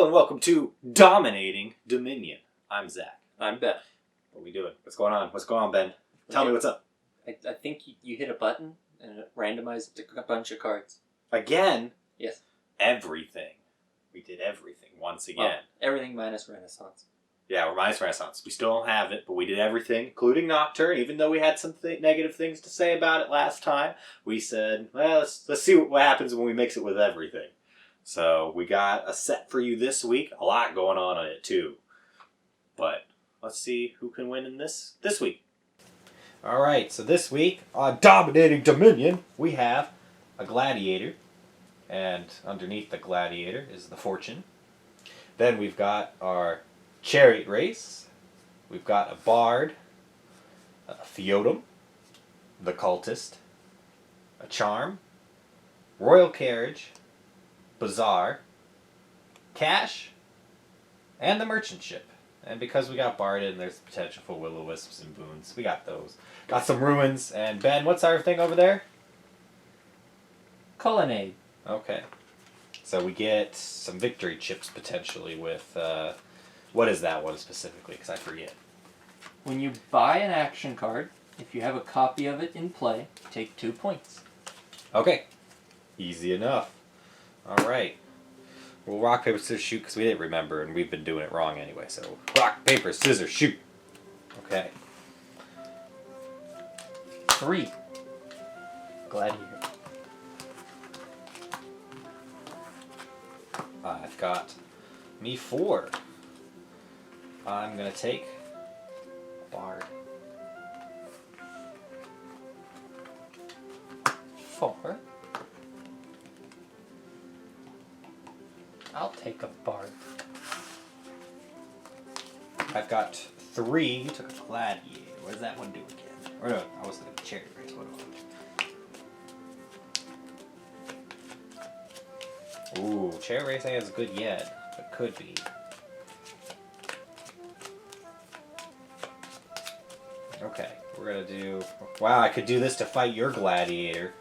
Hello and welcome to Dominating Dominion. I'm Zach. I'm Ben. What are we doing? What's going on? What's going on, Ben? Tell me what's up. I think you hit a button and it randomized a bunch of cards. Again? Yes. Everything. We did everything once again. Well, everything minus Renaissance. Yeah, we're minus Renaissance. We still don't have it, but we did everything, including Nocturne. Even though we had some negative things to say about it last time, we said, well, let's see what happens when we mix it with everything. So we got a set for you this week. A lot going on in it, too. But let's see who can win in this week. All right, so this week on Dominating Dominion, we have a Gladiator. And underneath the Gladiator is the Fortune. Then we've got our Chariot Race. We've got a Bard, a Theodem, the Cultist, a Charm, Royal Carriage, Bazaar, Cash, and the Merchant Ship. And because we got Bard in, there's potential for Will-O-Wisps and Boons. We got those. Got some Ruins. And Ben, what's our thing over there? Colonnade. Okay. So we get some victory chips potentially with, what is that one specifically? Because I forget. When you buy an action card, if you have a copy of it in play, take 2 points. Okay. Easy enough. All right. Well, rock, paper, scissors, shoot, because we didn't remember, and we've been doing it wrong anyway. So, rock, paper, scissors, shoot. Okay. 3. Gladiator. I've got me 4. I'm going to take Bard. 4. I'll take a Bard. I've got 3. You took a Gladiator. What does that one do again? Or no, I was thinking Chariot Race. What do I do? Ooh, Chariot Race ain't as good yet, but could be. Okay, we're gonna do... Wow, I could do this to fight your Gladiator.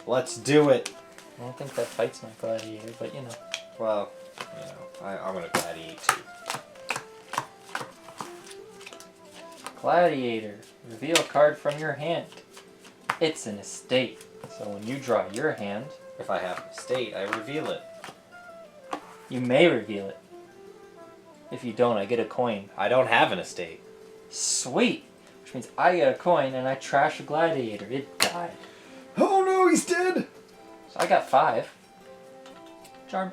Let's do it. I don't think that fights my Gladiator, but you know. Well, you know, I'm gonna Gladiate too. Gladiator. Reveal a card from your hand. It's an estate. So when you draw your hand... If I have an estate, I reveal it. You may reveal it. If you don't, I get a coin. I don't have an estate. Sweet! Which means I get a coin and I trash a Gladiator. It died. Oh no, he's dead! So I got 5. Charm.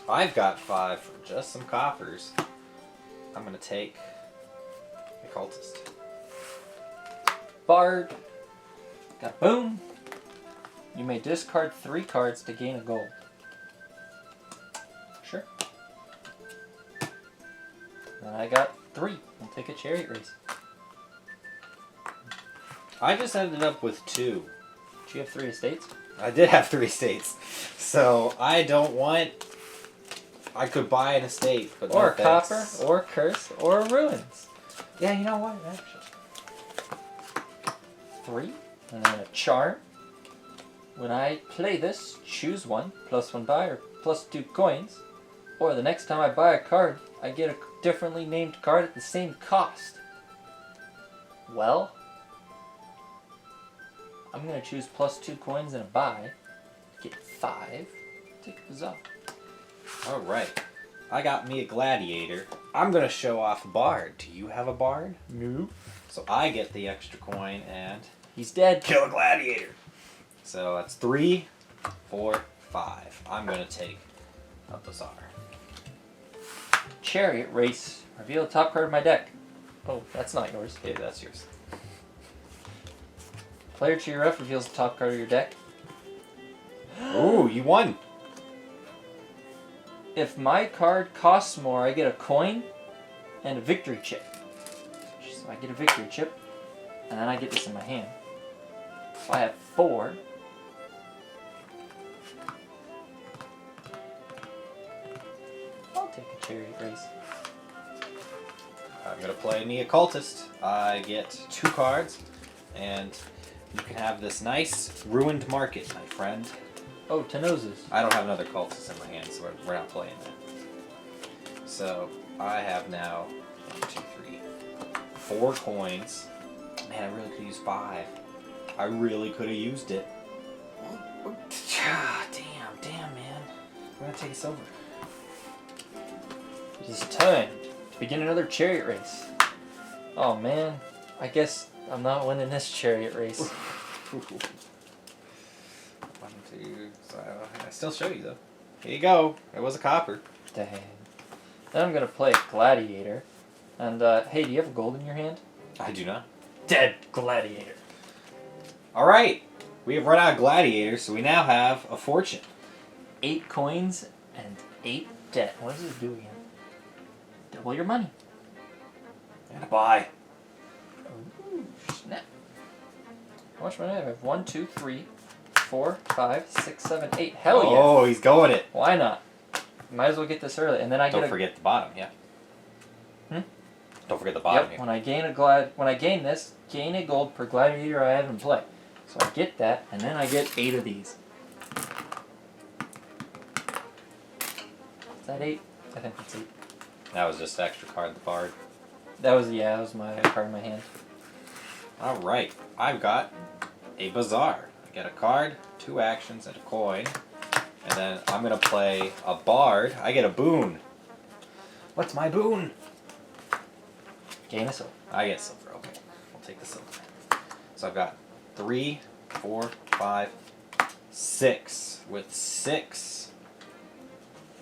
I've got 5 for just some coppers. I'm gonna take the Cultist. Bard. Got boom. You may discard 3 cards to gain a gold. Sure. And I got 3. I'll take a Chariot Race. I just ended up with 2. Do you have 3 estates? I did have 3 estates. So I don't want... I could buy an estate, but or no thanks. Copper, or Curse, or Ruins. Yeah, you know what? Actually. 3. And then a Charm. When I play this, choose 1, +1 buy, or +2 coins. Or the next time I buy a card, I get a differently named card at the same cost. Well, I'm going to choose +2 coins and a buy. Get 5. Take a Bazaar. Alright. I got me a Gladiator. I'm going to show off Bard. Do you have a Bard? No. So I get the extra coin and... He's dead. Kill a Gladiator! So that's 3, 4, 5. I'm going to take a Bazaar. Chariot Race. Reveal the top card of my deck. Oh, that's not yours. Yeah, that's yours. Player to your left reveals the top card of your deck. Ooh, you won! If my card costs more, I get a coin and a victory chip. So I get a victory chip, and then I get this in my hand. So I have 4. I'll take a Chariot Race. I'm going to play me a Cultist. I get 2 cards, and you can have this nice ruined market, my friend. Oh, to noses. I don't have another cultist in my hand, so we're not playing that. So I have now 1, 2, 3, 4 coins. Man, I really could use 5. I really could have used it. Damn, man. I'm gonna take us over. It is time to begin another chariot race. Oh man, I guess I'm not winning this chariot race. 1, 2. So I still show you though. Here you go. It was a copper. Dang. Then I'm gonna play Gladiator. And hey, do you have a gold in your hand? I do not. Dead Gladiator. All right. We have run out of gladiators, so we now have a fortune. 8 coins and 8 debt. What does this do again? Double your money. And a buy. Ooh, snap. How much money do I have? 1, 2, 3, 4, 5, 6, 7, 8. Hell yeah. Oh, he's going it. Why not? Might as well get this early. And then I Don't forget the bottom, yeah. Don't forget the bottom Yep, here. when I gain this, gain a gold per gladiator I have in play. So I get that, and then I get 8 of these. Is that 8? I think that's 8. That was just extra card, the bard. That was my card in my hand. All right, I've got a bazaar. I get a card, 2 actions, and a coin. And then I'm going to play a bard. I get a boon. What's my boon? Gain a silver. I get silver. Okay, we'll take the silver. So I've got 3, 4, 5, 6. With 6,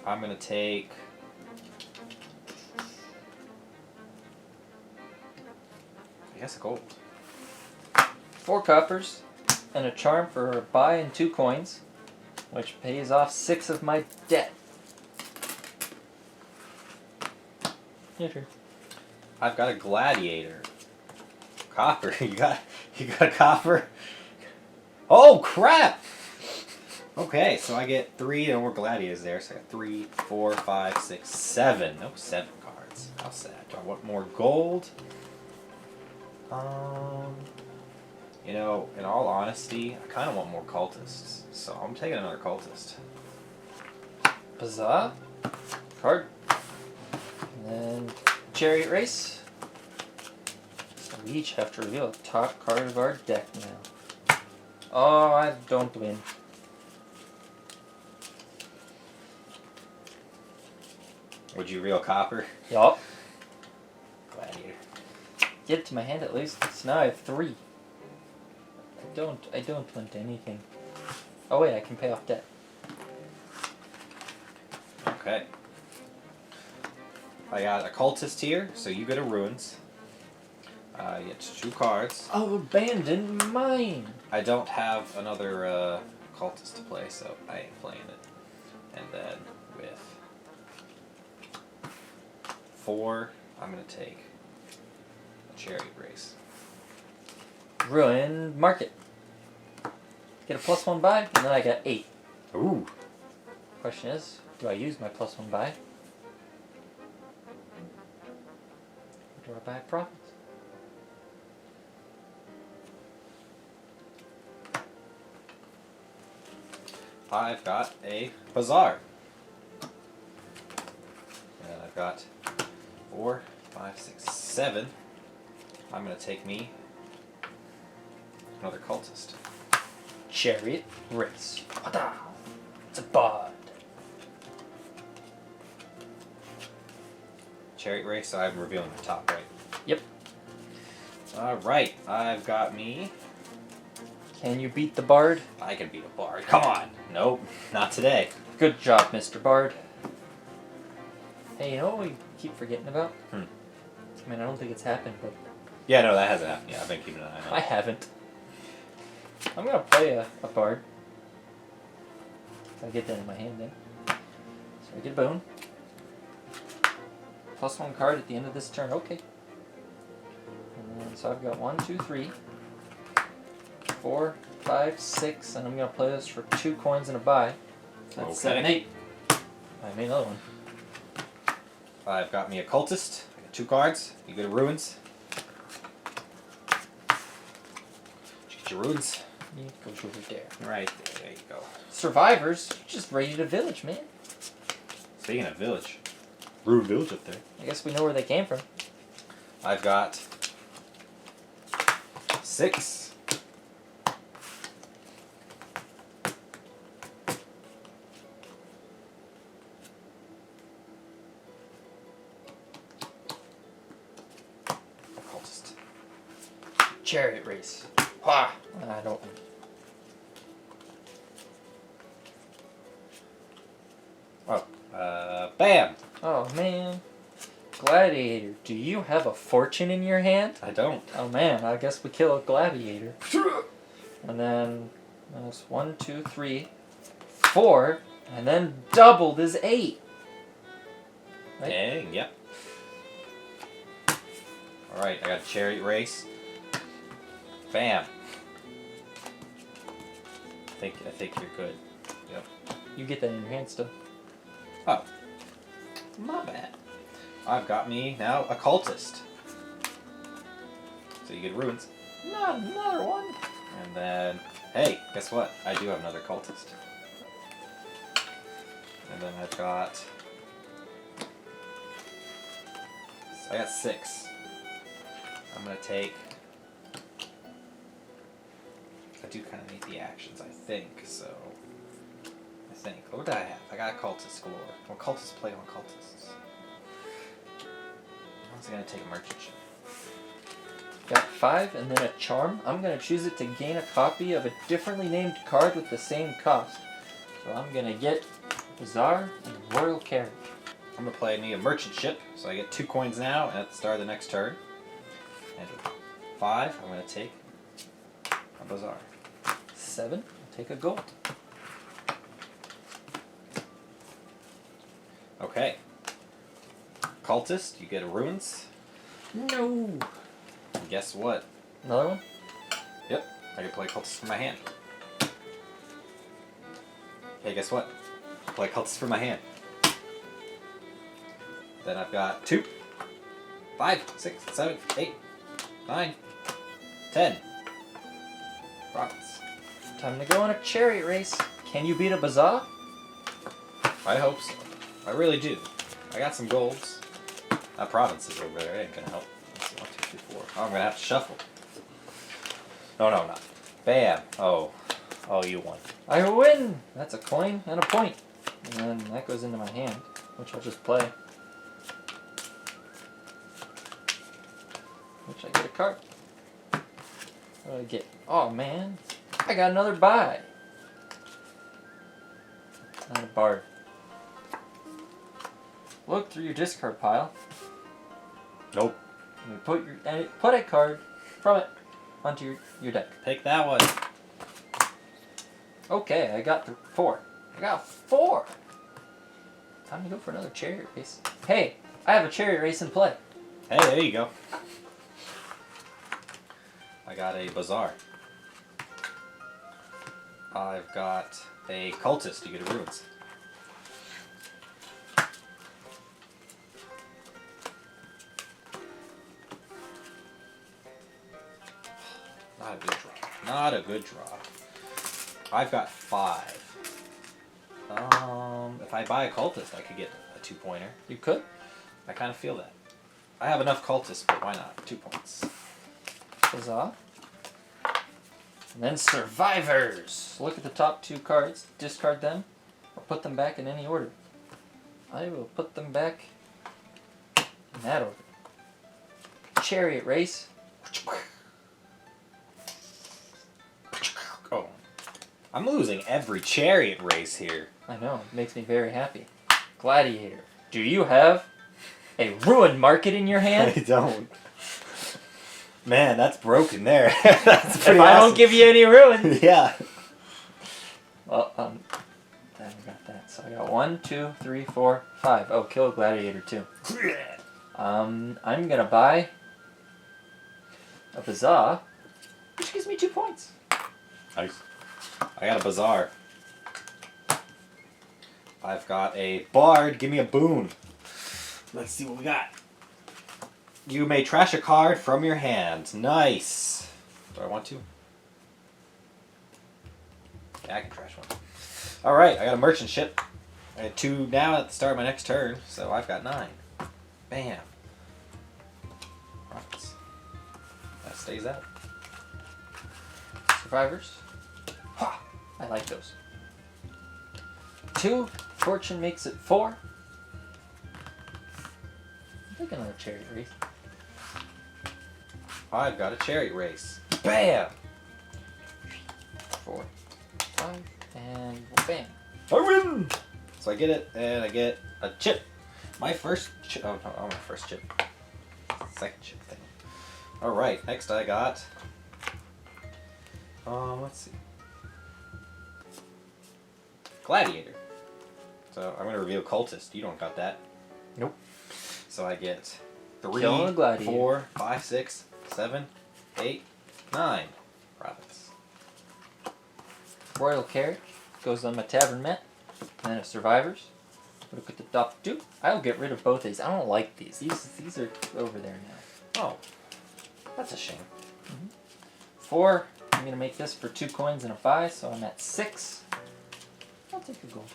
I'm going to take... I guess a gold. 4 coppers, and a charm for a buy and 2 coins, which pays off 6 of my debt. Your turn. I've got a gladiator. Copper. You got a copper? Oh crap! Okay, so I get 3 no more gladiators there. So I got 3, 4, 5, 6, 7. No 7 cards. How sad. Do I want more gold? You know, in all honesty, I kind of want more cultists. So I'm taking another cultist. Bazaar. Card. And then chariot race. So we each have to reveal a top card of our deck now. Oh, I don't win. Would you reel copper? Yup. Gladiator. Get it to my hand at least. So now I have 3. I don't want anything. Oh wait, I can pay off debt. Okay. I got a cultist here, so you get a ruins. You get 2 cards. I'll abandon mine. I don't have another cultist to play, so I ain't playing it. And then with 4, I'm gonna take a chariot race. Ruin market. Get a +1 buy, and then I got 8. Ooh. Question is, do I use my +1 buy? Or do I buy profits? I've got a bazaar. And I've got 4, 5, 6, 7. I'm gonna take me another cultist. Chariot race. Wada! It's a bard. Chariot race, so I'm revealing the top, right? Yep. Alright, I've got me. Can you beat the bard? I can beat a bard. Come on! Nope, not today. Good job, Mr. Bard. Hey, you know what we keep forgetting about? I mean, I don't think it's happened, but... Yeah, no, that hasn't happened. Yeah, I've been keeping an eye on I it. haven't. I'm gonna play a bard. If I get that in my hand then. So I get a boon. +1 card at the end of this turn. Okay. And then, so I've got 1, 2, 3, 4, 5, 6, and I'm gonna play this for 2 coins and a buy. That's Okay. 7, 8. I made another one. I've got me a cultist. I got 2 cards. You get a ruins. Did you get your ruins? It goes over there. Right there. There you go. Survivors, just raided a village, man. Speaking of village, rude village up there. I guess we know where they came from. I've got 6. Cultist. Chariot race. Ha! I don't. Bam! Oh man. Gladiator, do you have a fortune in your hand? I don't. Oh man, I guess we kill a gladiator. And then that's 1, 2, 3, 4, and then doubled is 8. Right? Dang, yep. Alright, I got a chariot race. Bam. I think you're good. Yep. You get that in your hand still. Oh. My bad. I've got me now a cultist. So you get ruins. Not another one. And then, hey, guess what? I do have another cultist. And then I've got... I got 6. I'm going to take... I do kind of need the actions, I think, so... What did I have? I got a cultist galore. Well, cultists play on cultists. I'm also going to take a merchant ship. Got 5 and then a charm. I'm going to choose it to gain a copy of a differently named card with the same cost. So I'm going to get Bazaar and Royal Carriage. I'm going to play me a merchant ship, so I get 2 coins now, and at the start of the next turn. And with 5, I'm going to take a Bazaar. 7, I'll take a gold. Okay. Cultist, you get a ruins. No. And guess what? Another one? Yep, I can play cultist from my hand. Hey, guess what? Play cultist from my hand. Then I've got 2, 5, 6, 7, 8, 9, 10. Province. Time to go on a chariot race. Can you beat a Bazaar? I hope so. I really do. I got some golds. That province is over there. It ain't gonna help. Let's see, 1, 2, 3, 4. Oh, I'm gonna have to shuffle. No, not. Bam. Oh, you won. I win! That's a coin and a point. And then that goes into my hand, which I'll just play. Which I get a card. What do I get? Oh man, I got another buy. Not a bard. Look through your discard pile. Nope. And put a card from it onto your deck. Take that one. Okay, I got 4. I got 4! Time to go for another chariot race. Hey, I have a chariot race in play. Hey, there you go. I got a Bazaar. I've got a cultist. You get a ruins. Not a good draw. Not a good draw. I've got 5. If I buy a cultist, I could get a 2-pointer. You could? I kind of feel that. I have enough cultists, but why not? 2 points. Huzzah. And then survivors. Look at the top 2 cards, discard them, or put them back in any order. I will put them back in that order. Chariot race. Oh. I'm losing every chariot race here. I know, it makes me very happy. Gladiator. Do you have a ruined market in your hand? I don't. Man, that's broken there. That's If pretty I awesome. don't give you any ruins. Yeah. Well, then I got that. So I got 1, 2, 3, 4, 5. Oh, kill a gladiator too. I'm gonna buy a Bazaar, which gives me 2 points. Nice. I got a Bazaar. I've got a Bard. Give me a boon. Let's see what we got. You may trash a card from your hand. Nice. Do I want to? Yeah, I can trash one. Alright, I got a merchant ship. I had 2 now at the start of my next turn, so I've got 9. Bam. Profits. That stays out. Survivors. Ha! I like those. 2. Fortune makes it 4. I'll take another chariot race. I've got a chariot race. Bam! 4, 5, and bam. I win! So I get it, and I get a chip. My first chip. Oh, no, my first chip. Second chip thing. Alright, next I got. Let's see. Gladiator. So I'm going to reveal Cultist. You don't got that. Nope. So I get 3, Killing a Gladiator. 4, 5, 6, 7, 8, 9 profits. Royal carriage goes on my tavern mat. And then it survivors. Look at the top 2. I'll get rid of both these. I don't like these. These are over there now. Oh, that's a shame. 4. I'm gonna make this for 2 coins and a 5, so I'm at 6. I'll take a gold.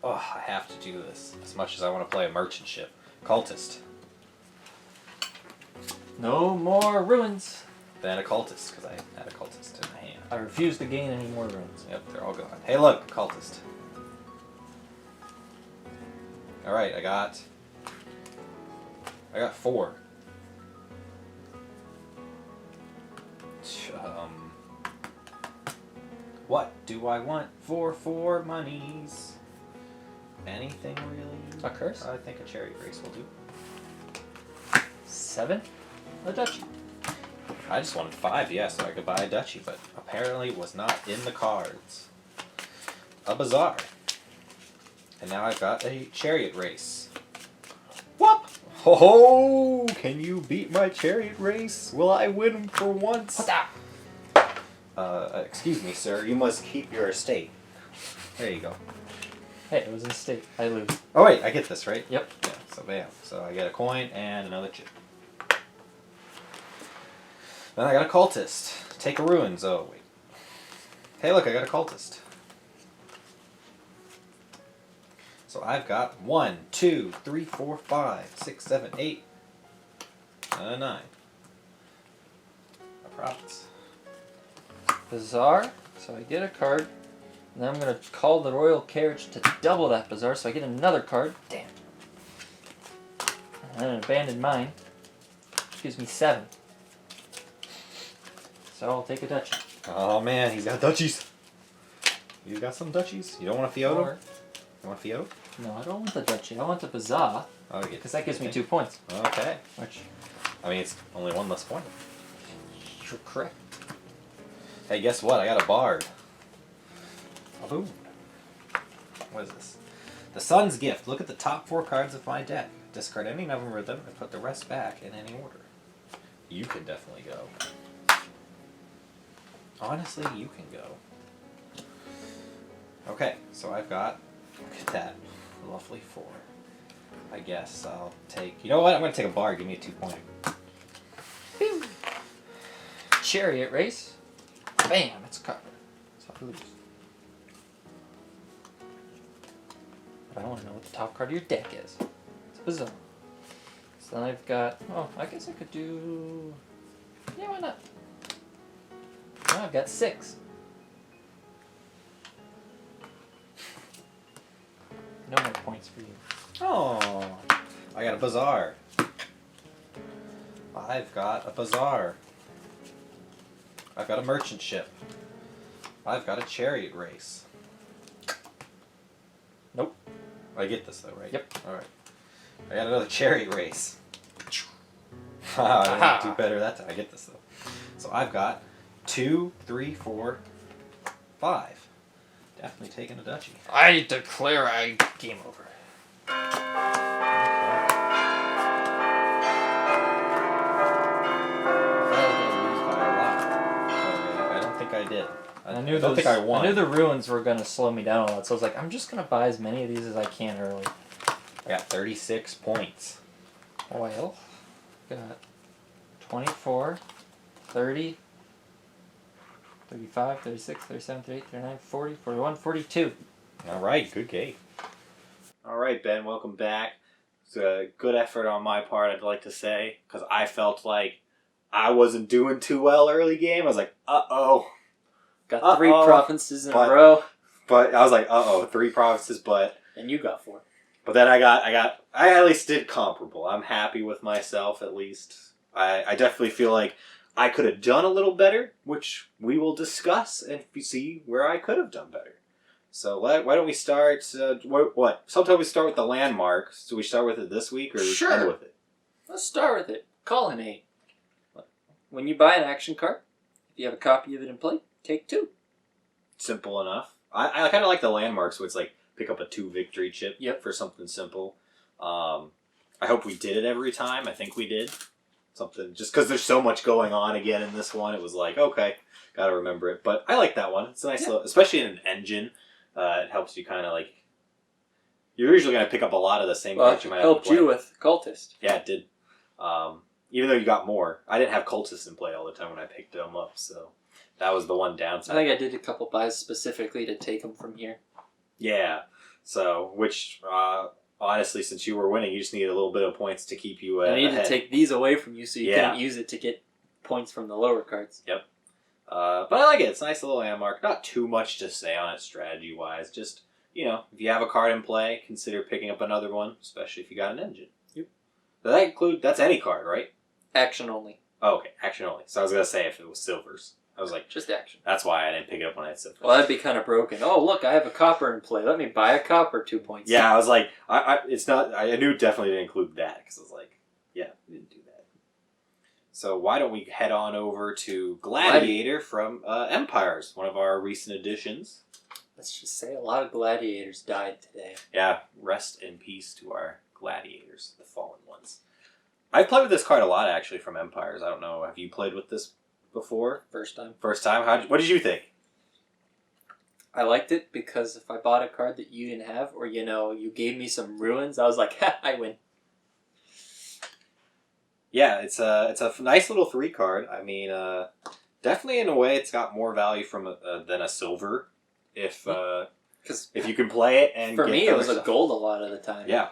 Oh, I have to do this as much as I want to play a merchant ship. Cultist. No more ruins. Then a cultist, because I had a cultist in my hand. I refuse to gain any more ruins. Yep, they're all gone. Hey, look, cultist. Alright, I got 4. What do I want for 4 monies? Anything really? A curse? I think a chariot race will do. 7. A duchy. I just wanted 5, yeah, so I could buy a duchy, but apparently it was not in the cards. A bazaar. And now I've got a chariot race. Whoop! Ho ho! Can you beat my chariot race? Will I win for once? Hota! Excuse me, sir. You must keep your estate. There you go. Hey, it was a mistake. I lose. Oh wait, I get this, right? Yep. Yeah, so bam. So I get a coin and another chip. Then I got a cultist. Take a ruins. Oh, wait. Hey, look, I got a cultist. So I've got 1, 2, 3, 4, 5, 6, 7, 8, and a 9. A profits. Bazaar. So I get a card. And then I'm going to call the royal carriage to double that bazaar, so I get another card. Damn. And then an abandoned mine. Which gives me 7. So I'll take a duchy. Oh man, he's got duchies. You got some duchies? You don't want a Fiodo? Or, You want a Fiodo? no, I don't want the duchy. I want the bazaar. Oh, you get Because that gives me 2 points. Okay. Which, I mean, it's only 1 less point. you're correct. Hey, guess what? I got a bard. A boon. What is this? The Sun's Gift. Look at the top 4 cards of my deck. Discard any number of them and put the rest back in any order. You can definitely go. Honestly, you can go. Okay, so I've got, look at that, lovely 4. I guess I'll take, you know what? I'm going to take a bard. Give me a 2-pointer. Chariot race. Bam, it's covered. So I lose. But I want to know what the top card of your deck is. It's bazaar. So then I've got, oh, I guess I could do, yeah, why not? Now I've got 6. No more points for you. Oh, I got a bazaar. I've got a bazaar. I've got a merchant ship. I've got a chariot race. Nope. I get this though, right? Yep. Alright. I got another chariot race. I didn't do better that time. I get this though. So I've got 2, 3, 4, 5. Definitely taking a duchy. I declare game over. I don't think I did. I knew don't think I won. I knew the ruins were going to slow me down a lot, so I was like, I'm just going to buy as many of these as I can early. I Yeah, 36 points. Well, got 24, 30, 35, 36, 37, 38, 39, 40, 41, 42. All right, good game. All right, Ben, welcome back. It's a good effort on my part, I'd like to say, because I felt like I wasn't doing too well early game. I was like, uh-oh. Got 3 provinces in a row. But I was like, uh-oh, 3 provinces, but... And you got 4. But then I at least did comparable. I'm happy with myself, at least. I definitely feel like I could have done a little better, which we will discuss and see where I could have done better. So why don't we start, what? Sometimes we start with the landmarks. Do we start with it this week or Sure. end with it? Let's start with it. Colonnade. When you buy an action card, if you have a copy of it in play, take 2. Simple enough. I kind of like the landmarks where it's like pick up a 2 victory chip for something simple. I hope we did it every time. I think we did. Something just because there's so much going on again in this one. It was like, okay, gotta remember it. But I like that one. It's a nice little, especially in an engine. It helps you kind of like. You're usually gonna pick up a lot of the same cards you might have. Helped you with Cultist. Yeah, it did. Even though you got more, I didn't have Cultists in play all the time when I picked them up, so that was the one downside. I think I did a couple buys specifically to take them from here. Yeah. So, which honestly, since you were winning, you just needed a little bit of points to keep you I needed ahead. to take these away from you so you couldn't use it to get points from the lower cards. Yep. But I like it. It's a nice little landmark. Not too much to say on it strategy-wise. Just, if you have a card in play, consider picking up another one, especially if you got an engine. Yep. Does that's any card, right? Action only. Oh, okay. Action only. So I was going to say if it was silvers. I was like... Just action. That's why I didn't pick it up when I had silvers. Well, that'd be kind of broken. Oh, look, I have a copper in play. Let me buy a copper, 2 points. Yeah, I was like... I knew definitely didn't include that, because I was like, yeah, we didn't do that. So why don't we head on over to Gladiator from Empires, one of our recent additions. Let's just say a lot of gladiators died today. Yeah, rest in peace to our gladiators, the fallen ones. I've played with this card a lot, actually, from Empires. I don't know, have you played with this before? First time. First time? What did you think? I liked it because if I bought a card that you didn't have, or, you gave me some ruins, I was like, ha, I win. Yeah, it's a nice little 3 card. I mean, definitely in a way it's got more value than a silver if you can play it and for get me it was stuff. a gold a lot of the time. Yeah.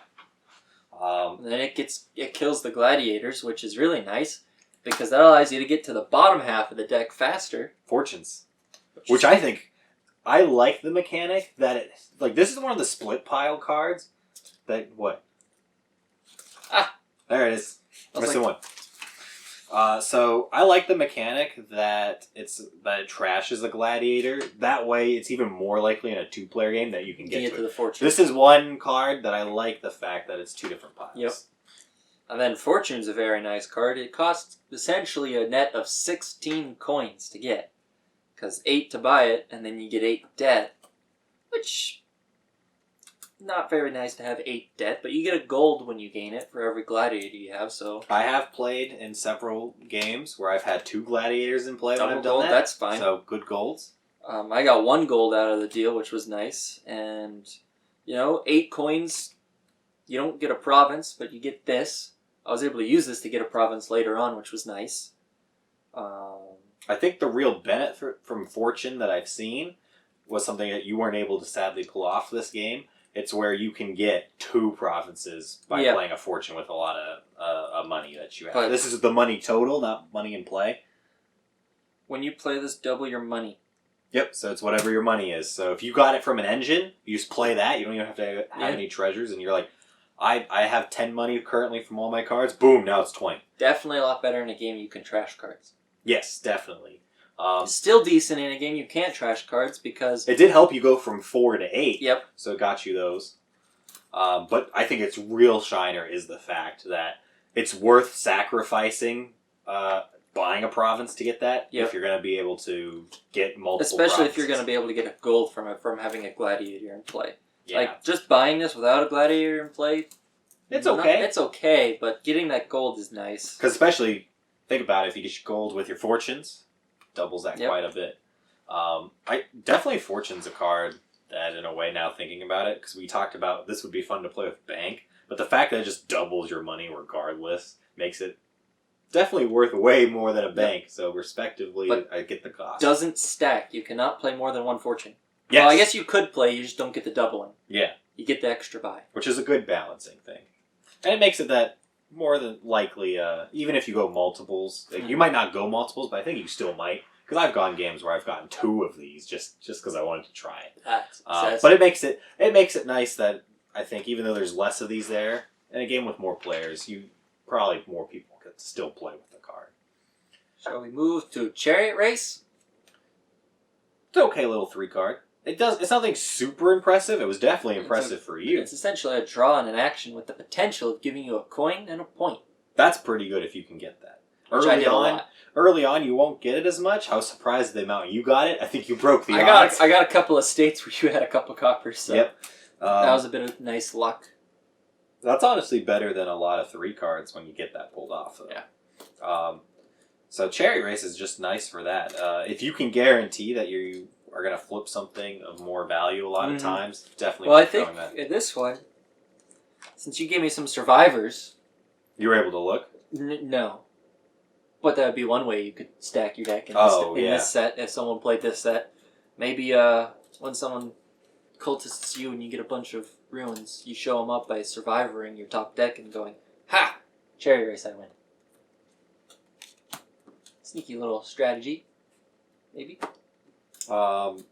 And then it kills the gladiators, which is really nice because that allows you to get to the bottom half of the deck faster. Fortunes, which I think I like the mechanic that this is one of the split pile cards that what. There it is. Missing one. So I like the mechanic that it trashes a gladiator. That way, it's even more likely in a 2-player game that you can get to the fortune. This is one card that I like the fact that it's 2 different piles. Yep. And then Fortune's a very nice card. It costs essentially a net of 16 coins to get, because 8 to buy it, and then you get 8 debt, which. Not very nice to have 8 debt, but you get a gold when you gain it for every gladiator you have, so... I have played in several games where I've had 2 gladiators in play when I've done gold, that. That's fine. So, good golds. I got 1 gold out of the deal, which was nice, and, 8 coins, you don't get a province, but you get this. I was able to use this to get a province later on, which was nice. I think the real benefit from Fortune that I've seen was something that you weren't able to sadly pull off this game. It's where you can get 2 provinces by playing a Fortune with a lot of money that you have. But this is the money total, not money in play. When you play this, double your money. Yep, so it's whatever your money is. So if you got it from an engine, you just play that. You don't even have to have any treasures. And you're like, I have 10 money currently from all my cards. Boom, now it's 20. Definitely a lot better in a game you can trash cards. Yes, definitely. Still decent in a game you can't trash cards because... It did help you go from 4 to 8. Yep. So it got you those. But I think its real shiner is the fact that it's worth sacrificing buying a province to get that if you're going to be able to get multiple Especially provinces. if you're going to be able to get a gold from it from having a gladiator in play. Yeah. Like, just buying this without a gladiator in play... It's okay. It's okay, but getting that gold is nice. Because especially, think about it, if you get gold with your fortunes... doubles that quite a bit. Definitely Fortune's a card that, in a way, now thinking about it, because we talked about this would be fun to play with Bank, But the fact that it just doubles your money regardless makes it definitely worth way more than a bank. So respectively, but I get the cost. Doesn't stack. You cannot play more than one fortune. Yes. Well, I guess you could play. You just don't get the doubling. Yeah. You get the extra buy. Which is a good balancing thing. And it makes it that more than likely, even if you go multiples, you might not go multiples, but I think you still might. Because I've gone games where I've gotten 2 of these just because I wanted to try it. But it makes it nice that I think even though there's less of these there, in a game with more players, probably more people could still play with the card. Shall we move to Chariot Race? It's an okay little 3 card. It's nothing super impressive. It was definitely impressive for you. It's essentially a draw and an action with the potential of giving you a coin and a point. That's pretty good if you can get that. Which I did a lot. Early on, you won't get it as much. I was surprised at the amount you got it. I think you broke the odds. I got a couple of states where you had a couple coppers. So yep. That was a bit of nice luck. That's honestly better than a lot of 3 cards when you get that pulled off. Though. Yeah. So Chariot Race is just nice for that. If you can guarantee that you are going to flip something of more value a lot of times, definitely. Well, I think in this one, since you gave me some survivors, you were able to look. No. But that would be one way you could stack your deck in this set if someone played this set. Maybe when someone cultists you and you get a bunch of ruins, you show them up by survivoring your top deck and going, ha! Chariot Race, I win. Sneaky little strategy, maybe. The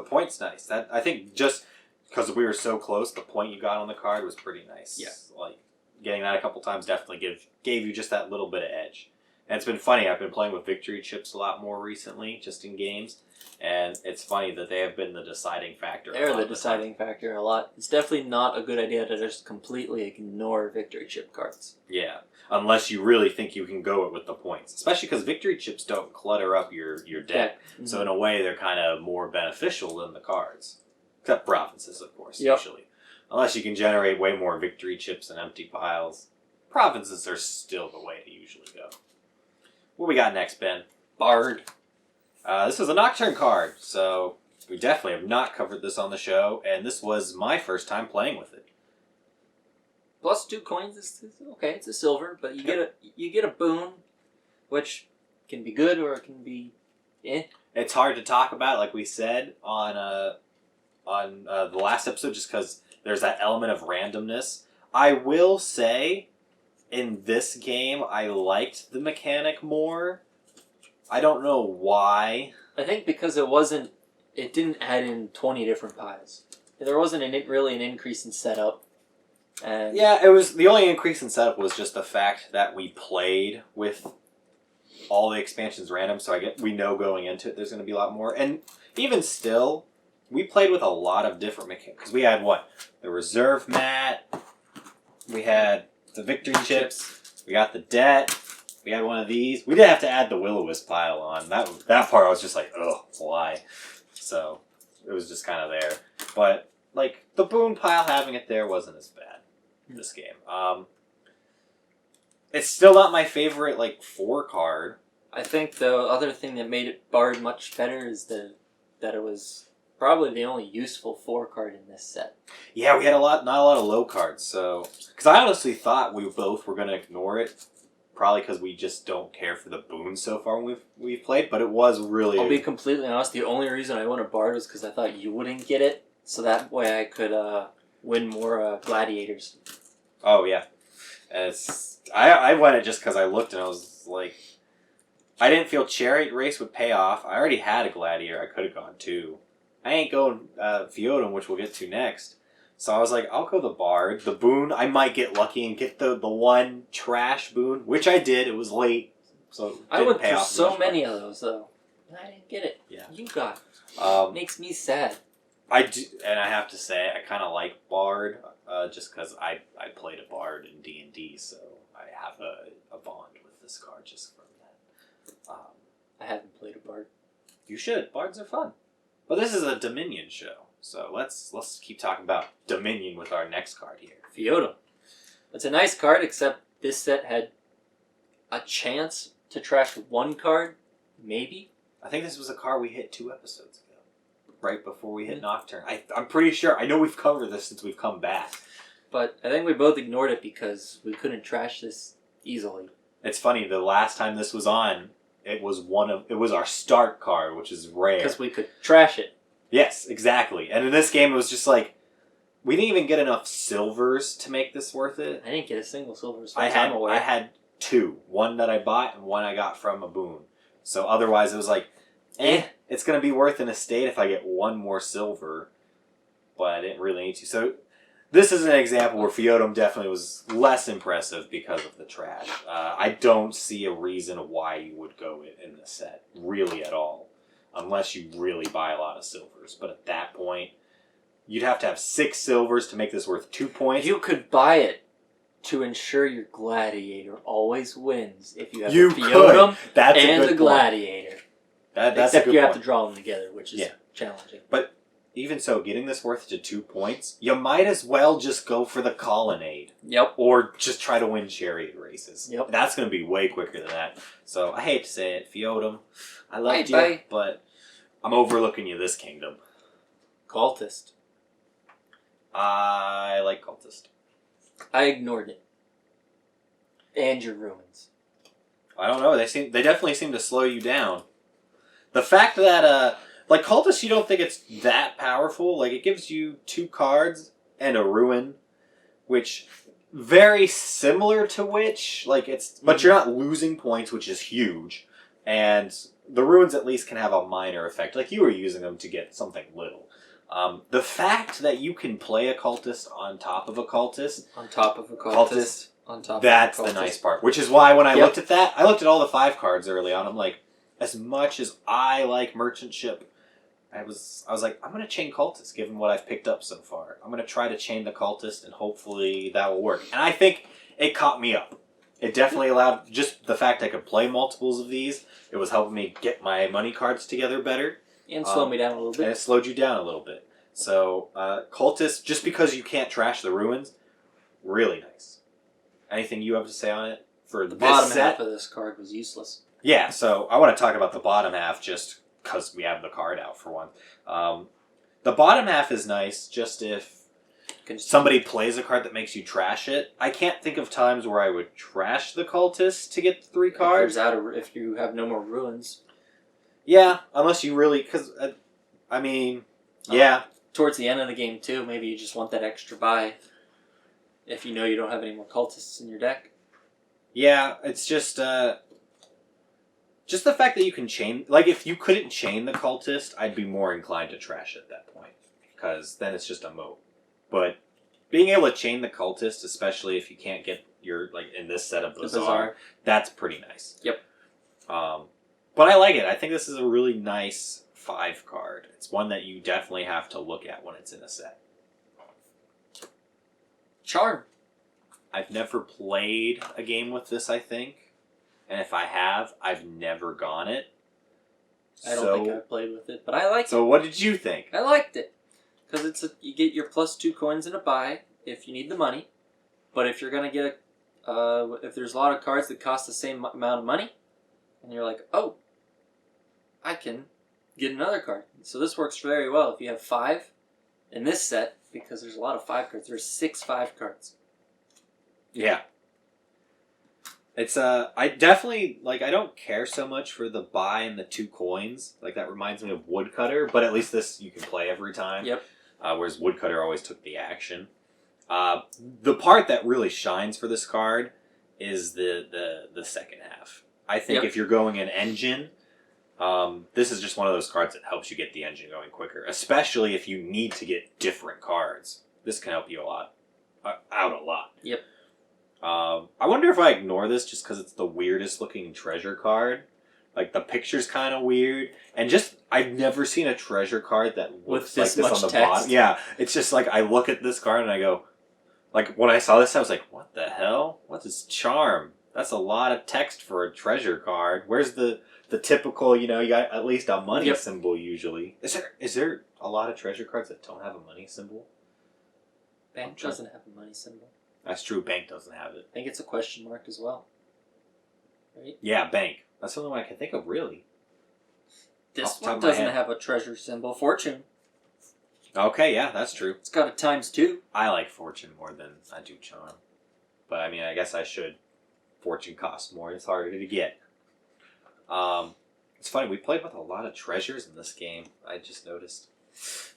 point's nice. That I think just because we were so close, the point you got on the card was pretty nice. Yeah. Like getting that a couple times definitely gave you just that little bit of edge. And it's been funny. I've been playing with victory chips a lot more recently, just in games, and it's funny that they have been the deciding factor. They're the deciding factor a lot. It's definitely not a good idea to just completely ignore victory chip cards. Yeah, unless you really think you can go it with the points, especially because victory chips don't clutter up your deck. Mm-hmm. So in a way, they're kind of more beneficial than the cards, except provinces, of course. Usually, unless you can generate way more victory chips and empty piles, provinces are still the way to usually go. What we got next, Ben? Bard. This is a Nocturne card, so we definitely have not covered this on the show, and this was my first time playing with it. Plus 2 coins is okay. It's a silver, but you get a boon, which can be good or it can be eh. It's hard to talk about, like we said on the last episode, just because there's that element of randomness. I will say, in this game, I liked the mechanic more. I don't know why. I think because it didn't add in 20 different piles. There wasn't really an increase in setup. And yeah, it was the only increase in setup was just the fact that we played with all the expansions random, so we know going into it there's going to be a lot more. And even still, we played with a lot of different mechanics. Because we had the reserve mat, we had the victory chips, we got the debt, we had one of these. We did have to add the will-o-wisp pile on. That part I was just like, ugh, why? So it was just kind of there. But the boon pile, having it there wasn't as bad in this game. It's still not my favorite 4 card. I think the other thing that made it Bard much better is that it was probably the only useful 4 card in this set. Yeah, we had not a lot of low cards, so because I honestly thought we both were going to ignore it, probably because we just don't care for the boons so far when we've played. But it was really. I'll be completely honest. The only reason I wanted Bard was because I thought you wouldn't get it, so that way I could win more gladiators. Oh yeah, I went it just because I looked and I was like, I didn't feel Chariot Race would pay off. I already had a gladiator. I could have gone 2. I ain't going Feodum, which we'll get to next. So I was like, I'll go the Bard. The boon, I might get lucky and get the one trash boon, which I did. It was late, so it I went through so many of those, though. And I didn't get it. Yeah. You got it. Makes me sad. I do, and I have to say, I kind of like Bard, just because I played a Bard in D&D, so I have a bond with this card just from that. I haven't played a Bard. You should. Bards are fun. But this is a Dominion show, so let's keep talking about Dominion with our next card here. Feodum. It's a nice card, except this set had a chance to trash 1 card, maybe. I think this was a card we hit 2 episodes ago, right before we hit Nocturne. I'm pretty sure. I know we've covered this since we've come back. But I think we both ignored it because we couldn't trash this easily. It's funny. The last time this was on, it was our start card, which is rare. Because we could trash it. Yes, exactly. And in this game, it was just like we didn't even get enough silvers to make this worth it. I didn't get a single silver as far as I'm aware. I had 2. One that I bought and one I got from a boon. So otherwise, it was like, it's going to be worth an estate if I get 1 more silver. But I didn't really need to. So this is an example where Feodum definitely was less impressive because of the trash. I don't see a reason why you would go in this set, really at all. Unless you really buy a lot of silvers. But at that point, you'd have to have 6 silvers to make this worth 2 points. You could buy it to ensure your Gladiator always wins if you have You a Feodum That's and a good a Gladiator. That's Except a good you point. have to draw them together, which is challenging. But even so, getting this worth to 2 points, you might as well just go for the colonnade. Yep. Or just try to win chariot races. Yep. That's going to be way quicker than that. So I hate to say it, Feodum, I loved you, Bye. but I'm overlooking you this kingdom. Cultist. I like Cultist. I ignored it. And your ruins. I don't know. They definitely seem to slow you down. The fact that like Cultist, you don't think it's that powerful. Like it gives you 2 cards and a ruin, which very similar to Witch. Like but you're not losing points, which is huge. And the ruins at least can have a minor effect. Like you were using them to get something little. The fact that you can play a Cultist on top of a Cultist, on top of a Cultist. On top that's of a the Cultist. nice part. Which is why when I looked at that, I looked at all the 5 cards early on. I'm like, as much as I like Merchant Ship, I was like, I'm going to chain Cultist given what I've picked up so far. I'm going to try to chain the Cultist and hopefully that will work. And I think it caught me up. It definitely allowed, just the fact I could play multiples of these, it was helping me get my money cards together better. And slow me down a little bit. And it slowed you down a little bit. So, Cultist, just because you can't trash the ruins, really nice. Anything you have to say on it? For The this bottom set? half of this card was useless. Yeah, so I want to talk about the bottom half just because we have the card out for one. The bottom half is nice just if somebody plays a card that makes you trash it. I can't think of times where I would trash the Cultist to get 3 cards. If you have no more ruins. Yeah, unless you really... Because, I mean, yeah. Towards the end of the game, too, maybe you just want that extra buy if you know you don't have any more Cultists in your deck. Yeah, it's just the fact that you can chain... Like, if you couldn't chain the Cultist, I'd be more inclined to trash it at that point. Because then it's just a moat. But being able to chain the Cultist, especially if you can't get your... Like, in this set of Bazaar, that's pretty nice. Yep. But I like it. I think this is a really nice 5 card. It's one that you definitely have to look at when it's in a set. Charm. I've never played a game with this, I think. And if I have, I've never gone it. I don't think I've played with it, but I like it. So what did you think? I liked it. Because you get your +2 coins in a buy if you need the money. But if you're going to get if there's a lot of cards that cost the same amount of money, and you're like, oh, I can get another card. So this works very well if you have 5 in this set, because there's a lot of 5 cards. There's 6 5 cards. Yeah. It's, I definitely, like, I don't care so much for the buy and the 2 coins. Like, that reminds me of Woodcutter, but at least this you can play every time. Yep. Whereas Woodcutter always took the action. The part that really shines for this card is the second half. I think if you're going an engine, this is just one of those cards that helps you get the engine going quicker, especially if you need to get different cards. This can help you out a lot. Yep. I wonder if I ignore this just because it's the weirdest looking treasure card. Like, the picture's kind of weird. And just, I've never seen a treasure card that looks like this on the bottom. Yeah, it's just like, I look at this card and I go, like, when I saw this, I was like, what the hell? What is charm? That's a lot of text for a treasure card. Where's the typical, you got at least a money symbol usually. Is there a lot of treasure cards that don't have a money symbol? Bank doesn't have a money symbol. That's true, Bank doesn't have it. I think it's a question mark as well. Right? Yeah, Bank. That's the only one I can think of, really. This one doesn't have a treasure symbol. Fortune. Okay, yeah, that's true. It's got a ×2. I like Fortune more than I do Charm. But I mean, I guess I should. Fortune costs more. It's harder to get. It's funny. We played with a lot of treasures in this game. I just noticed.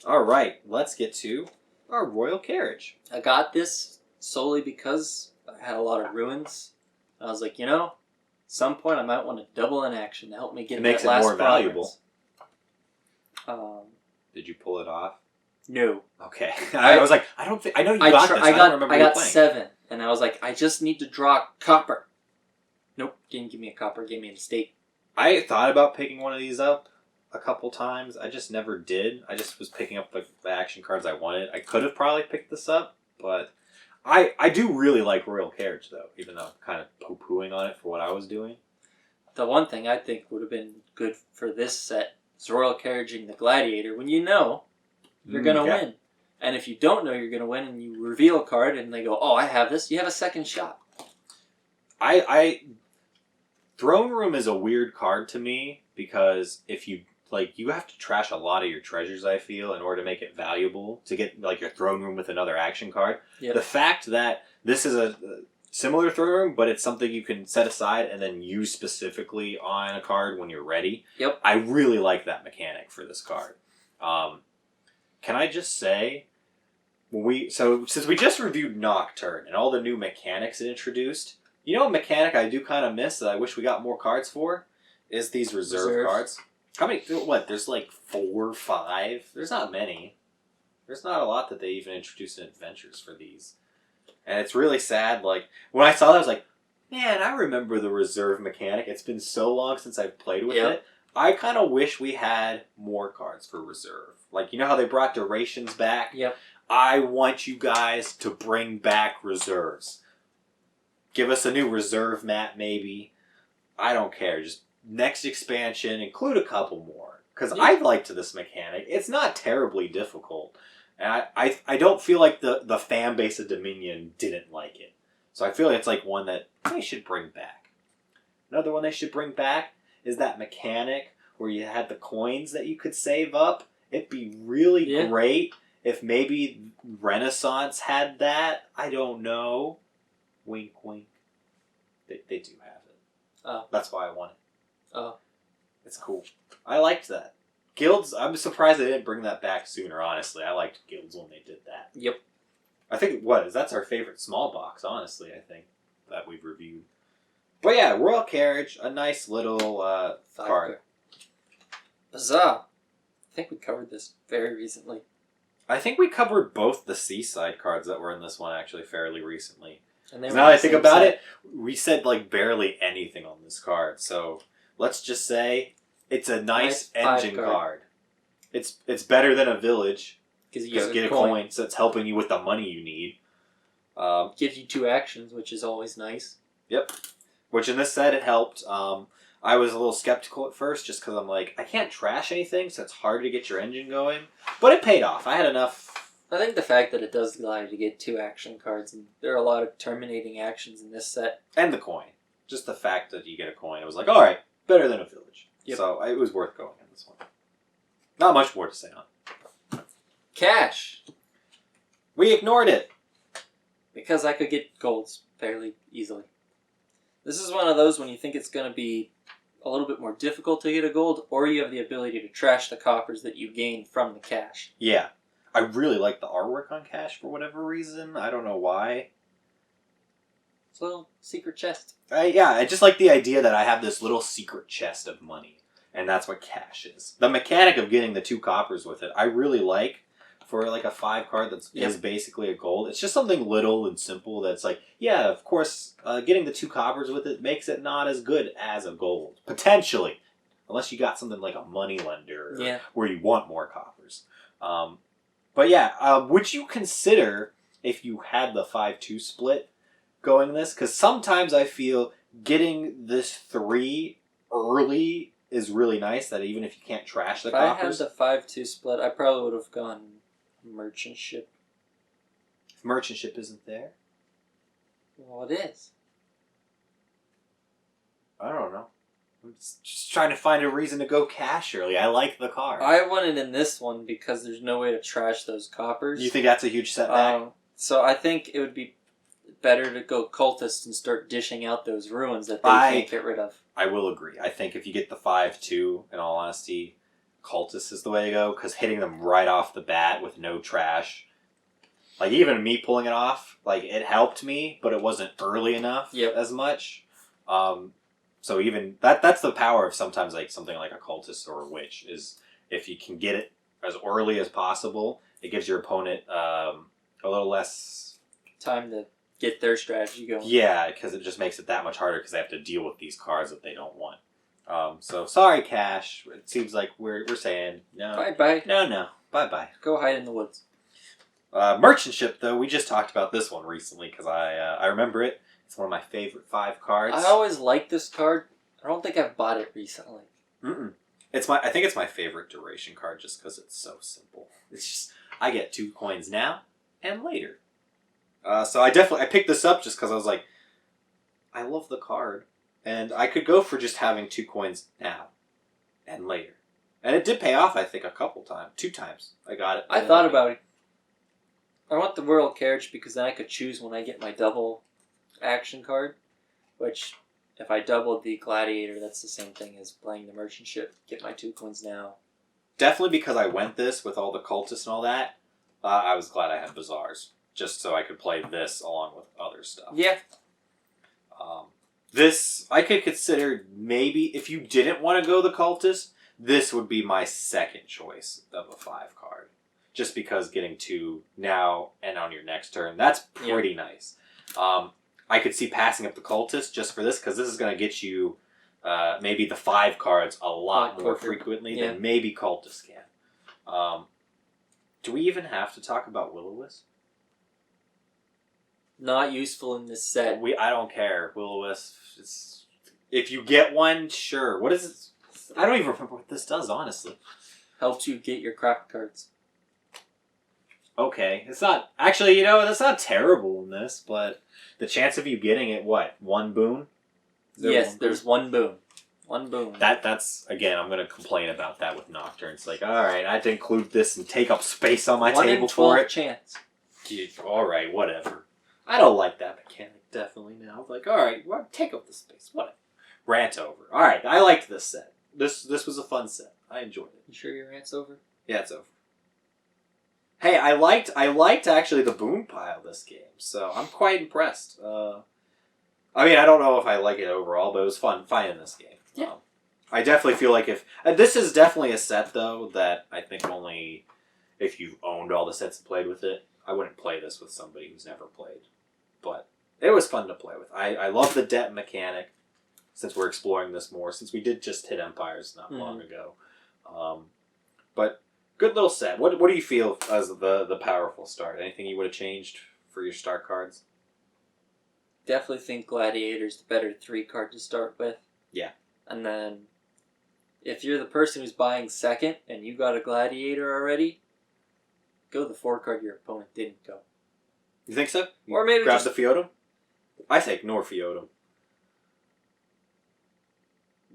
All right, let's get to our royal carriage. I got this solely because I had a lot of ruins. I was like, at some point I might want to double an action to help me get It makes that it last more valuable. progress. Did you pull it off? No. Okay. I was like, I don't think I know you got this. I don't remember I you got playing. 7, and I was like, I just need to draw copper. Nope, didn't give me a copper. Gave me a mistake. I thought about picking one of these up a couple times. I just never did. I just was picking up the action cards I wanted. I could have probably picked this up, but I do really like Royal Carriage, though, even though I'm kind of poo-pooing on it for what I was doing. The one thing I think would have been good for this set is Royal Carriaging the Gladiator when you know you're going to win. And if you don't know you're going to win and you reveal a card and they go, oh, I have this, you have a second shot. Throne Room is a weird card to me because if you you have to trash a lot of your treasures, I feel, in order to make it valuable to get your Throne Room with another action card. Yep. The fact that this is a similar Throne Room, but it's something you can set aside and then use specifically on a card when you're ready. Yep. I really like that mechanic for this card. Can I just say, since we just reviewed Nocturne and all the new mechanics it introduced, you know, a mechanic I do kind of miss that I wish we got more cards for is these reserve cards. How many? What? There's 4 or 5. There's not many. There's not a lot that they even introduced in Adventures for these, and it's really sad. When I saw that, I was like, man, I remember the reserve mechanic. It's been so long since I've played with it. I kind of wish we had more cards for reserve. You know how they brought durations back? Yep. I want you guys to bring back reserves. Give us a new reserve map, maybe. I don't care. Just next expansion, include a couple more. Because I liked this mechanic. It's not terribly difficult. And I don't feel like the fan base of Dominion didn't like it. So I feel like it's one that they should bring back. Another one they should bring back is that mechanic where you had the coins that you could save up. It'd be really great if maybe Renaissance had that. I don't know. Wink, wink. They do have it. Oh. That's why I want it. Oh. It's cool. I liked that. Guilds, I'm surprised they didn't bring that back sooner, honestly. I liked Guilds when they did that. Yep. I think, that's our favorite small box, honestly, I think, that we've reviewed. But yeah, Royal Carriage, a nice little card. Huzzah! I think we covered this very recently. I think we covered both the Seaside cards that were in this one, actually, fairly recently. And now that I think about it, we said barely anything on this card. So let's just say it's a nice engine card. It's better than a village because you get a coin, so it's helping you with the money you need. Gives you 2 actions, which is always nice. Yep. Which in this set it helped. I was a little skeptical at first just because I'm I can't trash anything, so it's hard to get your engine going. But it paid off. I had enough. I think the fact that it does allow you to get 2 action cards, and there are a lot of terminating actions in this set. And the coin. Just the fact that you get a coin. It was alright, better than a village. Yep. So it was worth going in this one. Not much more to say on. Cash! We ignored it. Because I could get golds fairly easily. This is one of those when you think it's going to be a little bit more difficult to get a gold, or you have the ability to trash the coppers that you gain from the cash. Yeah. I really like the artwork on cash for whatever reason. I don't know why. It's a little secret chest. I just like the idea that I have this little secret chest of money. And that's what cash is. The mechanic of getting the 2 coppers with it, I really like for a 5 card that is basically a gold. It's just something little and simple that's of course, getting the 2 coppers with it makes it not as good as a gold. Potentially. Unless you got something like a money lender where you want more coppers. But yeah, would you consider, if you had the 5-2 split, going this? Because sometimes I feel getting this 3 early is really nice, that even if you can't trash the coppers. If I had the 5-2 split, I probably would have gone merchant ship. If merchant ship isn't there? Well, it is. I don't know. I'm just trying to find a reason to go cash early. I like the card. I want it in this one because there's no way to trash those coppers. You think that's a huge setback? So I think it would be better to go cultist and start dishing out those ruins that they can't get rid of. I will agree. I think if you get the 5/2, in all honesty, cultist is the way to go, because hitting them right off the bat with no trash, like even me pulling it off, like it helped me, but it wasn't early enough as much. So even that's the power of sometimes like something like a cultist or a witch, is if you can get it as early as possible, it gives your opponent a little less time to get their strategy going. Yeah, because it just makes it that much harder because they have to deal with these cards that they don't want. So sorry, Cash. It seems like we're saying no. Bye. No. Bye. Go hide in the woods. Merchantship, though, we just talked about this one recently because I remember it. It's one of my favorite 5 cards. I always liked this card. I don't think I've bought it recently. I think it's my favorite duration card just because it's so simple. It's just I get 2 coins now and later. So I picked this up just because I was like, I love the card, and I could go for just having 2 coins now and later, and it did pay off. I think a couple times, 2 times I got it. I thought about it. I want the Royal Carriage because then I could choose when I get my double action card, which if I doubled the Gladiator, that's the same thing as playing the Merchantship. Get my 2 coins now. Definitely because I went this with all the cultists and all that. I was glad I had Bazaars, just so I could play this along with other stuff. Yeah. This, I could consider maybe, if you didn't want to go the cultist, this would be my second choice of a 5 card. Just because getting 2 now and on your next turn, that's pretty nice. I could see passing up the cultist just for this, because this is going to get you maybe the 5 cards a lot more frequently than maybe cultist can. Do we even have to talk about Will-O-Wisp? Not useful in this set. I don't care. Will-O-Wisp. If you get one, sure. What is it? I don't even remember what this does, honestly. Helps you get your crap cards. Okay. It's not... Actually, that's not terrible in this, but the chance of you getting it, what? 1 boon? Yes, there's 1 boon. 1 boon. That's, again, I'm going to complain about that with Nocturne. It's like, alright, I have to include this and take up space on my table for it. 1 in 12 chance. Alright, whatever. I don't like that mechanic, definitely, now. Like, alright, well, take up the space, whatever. Rant over. Alright, I liked this set. This was a fun set. I enjoyed it. You sure your rant's over? Yeah, it's over. Hey, I liked actually the boon pile this game, so I'm quite impressed. I mean, I don't know if I like it overall, but it was fun finding this game. Yeah. I definitely feel like if... this is definitely a set, though, that I think only if you've owned all the sets and played with it. I wouldn't play this with somebody who's never played. But it was fun to play with. I love the debt mechanic, since we're exploring this more, since we did just hit Empires not long ago. But good little set. What do you feel as the powerful start? Anything you would have changed for your start cards? Definitely think Gladiator's the better 3 card to start with. Yeah. And then, if you're the person who's buying second and you got a Gladiator already, go the 4 card your opponent didn't go. You think so? Or maybe grab the Feodum? I say ignore Feodum.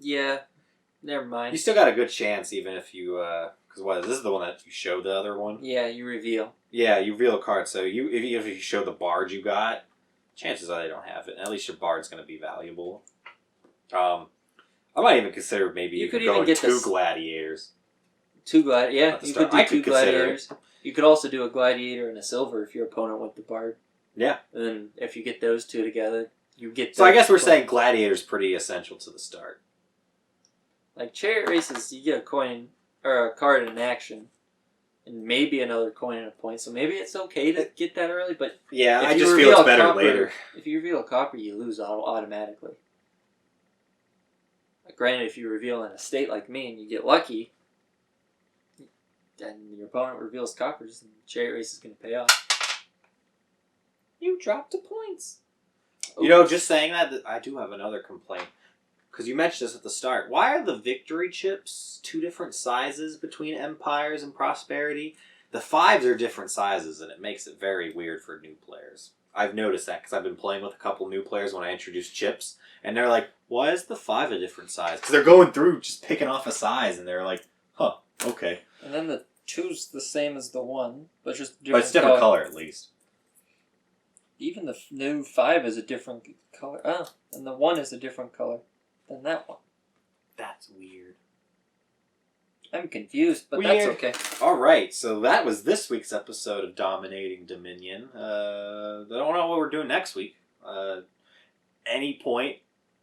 Yeah, never mind. You still got a good chance, even if you... Because this is the one that you showed the other one? Yeah, you reveal. Yeah, you reveal a card, so if you show the Bard you got, chances are they don't have it. At least your Bard's going to be valuable. I might even consider maybe going 2 Gladiators. 2 Gladiators, yeah. You could do 2 Gladiators. Consider. You could also do a Gladiator and a Silver if your opponent went the Bard. Yeah. And then if you get those 2 together, you get... So I guess we're saying Gladiator's pretty essential to the start. Like Chariot Races, you get a coin, or a card in action, and maybe another coin and a point, so maybe it's okay to get that early, but... Yeah, I just feel it's better copper, later. If you reveal a copper, you lose automatically. Like, granted, if you reveal an estate like me and you get lucky, and your opponent reveals coppers, and Chariot Race is going to pay off. You dropped 2 points. Just saying that, I do have another complaint. Because you mentioned this at the start. Why are the victory chips 2 different sizes between Empires and Prosperity? The 5s are different sizes, and it makes it very weird for new players. I've noticed that because I've been playing with a couple new players when I introduce chips, and they're like, "Why is the 5 a different size?" Because they're going through just picking off a size, and they're like, "Huh, okay." And then the 2's the same as the 1, but just different. But it's different color at least. Even the new 5 is a different color. Oh, and the 1 is a different color than that one. That's weird. I'm confused, but Weird. that's okay. All right, so that was this week's episode of Dominating Dominion. I don't know what we're doing next week. Any point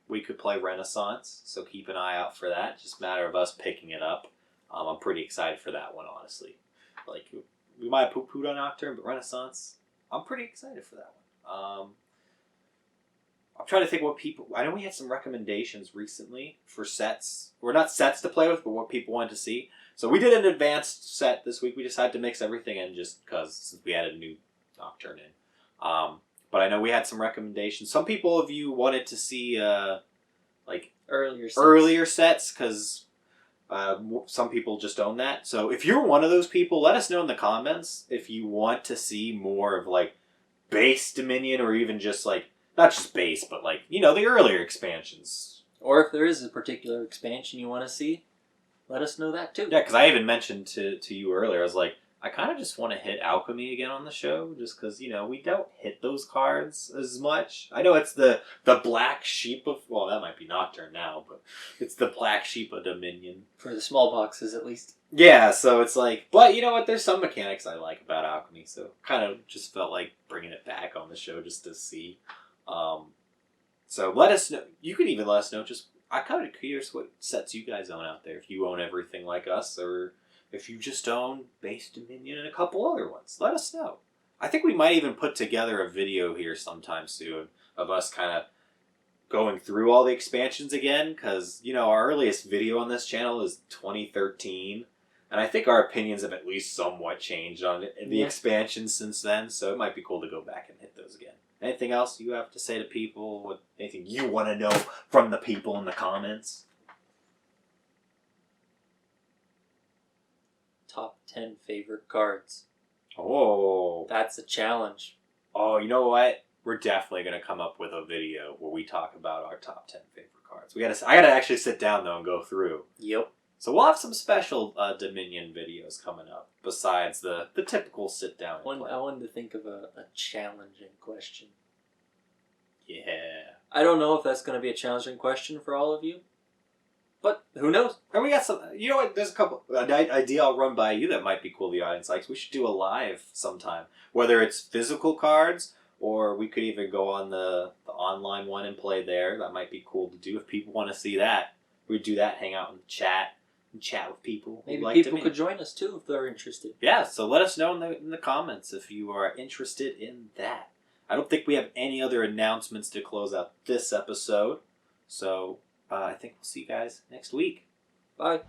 we could play Renaissance, so keep an eye out for that. Just a matter of us picking it up. I'm pretty excited for that one, honestly. Like, we might have poo-pooed on Nocturne, but Renaissance, I'm pretty excited for that one. I'm trying to think what people... I know we had some recommendations recently for sets. Or not sets to play with, but what people wanted to see. So we did an advanced set this week. We decided to mix everything in just because since we added a new Nocturne in. But I know we had some recommendations. Some people of you wanted to see earlier sets because some people just own that. So if you're one of those people, let us know in the comments if you want to see more of like base Dominion or even just like... Not just base, but like, the earlier expansions. Or if there is a particular expansion you want to see, let us know that too. Yeah, because I even mentioned to you earlier, I was like, I kind of just want to hit Alchemy again on the show, just because, we don't hit those cards as much. I know it's the black sheep of... Well, that might be Nocturne now, but it's the black sheep of Dominion. For the small boxes, at least. Yeah, so it's like... But you know what? There's some mechanics I like about Alchemy, so kind of just felt like bringing it back on the show just to see... So let us know. You can even let us know. I'm kind of curious what sets you guys own out there. If you own everything like us, or if you just own Base Dominion and a couple other ones, let us know. I think we might even put together a video here sometime soon of us kind of going through all the expansions again, because our earliest video on this channel is 2013, and I think our opinions have at least somewhat changed on the expansions since then. So it might be cool to go back and hit those again. Anything else you have to say to people? Anything you want to know from the people in the comments? Top 10 favorite cards. Oh. That's a challenge. Oh, you know what? We're definitely going to come up with a video where we talk about our top 10 favorite cards. I got to actually sit down, though, and go through. Yep. So we'll have some special Dominion videos coming up, besides the typical sit-down. I wanted to think of a challenging question. Yeah. I don't know if that's going to be a challenging question for all of you, but who knows? And we got some... You know what? There's a couple... An idea I'll run by you that might be cool the audience likes. We should do a live sometime. Whether it's physical cards, or we could even go on the online one and play there. That might be cool to do if people want to see that. We'd do that, hang out and chat with people. Maybe people could join us too if they're interested. Yeah, so let us know in the comments if you are interested in that. I don't think we have any other announcements to close out this episode. So I think we'll see you guys next week. Bye.